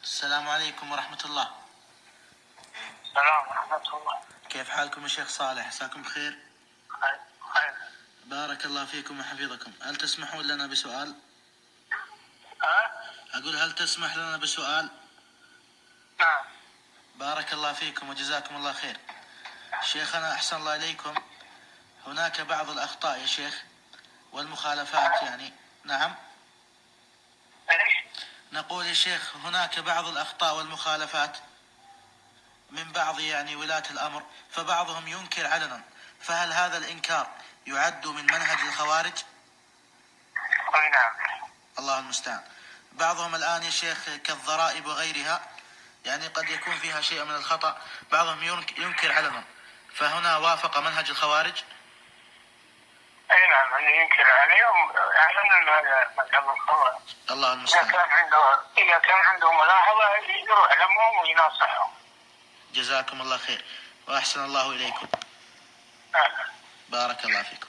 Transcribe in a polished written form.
السلام عليكم ورحمة الله. السلام ورحمة الله. كيف حالكم يا شيخ صالح؟ عساكم بخير. خير. بارك الله فيكم وحفظكم. هل تسمحون لنا بسؤال؟ أقول هل تسمح لنا بسؤال؟ نعم. بارك الله فيكم وجزاكم الله خير. شيخنا أحسن الله إليكم، هناك بعض الأخطاء يا شيخ والمخالفات يعني. نعم. نقول يا شيخ هناك بعض الأخطاء والمخالفات من بعض يعني ولاة الأمر، فبعضهم ينكر علنا، فهل هذا الإنكار يعد من منهج الخوارج؟ نعم. الله المستعان. بعضهم الآن يا شيخ كالضرائب وغيرها يعني قد يكون فيها شيء من الخطأ، بعضهم ينكر علنا، فهنا وافق منهج الخوارج؟ أي نعم، اللي ينكر عليهم يعلن أن هذا مذهب الخوارج. الله المستعان. إذا كان عنده ملاحظة يروح لهم ويناصحهم. جزاكم الله خير وأحسن الله إليكم. بارك الله فيكم.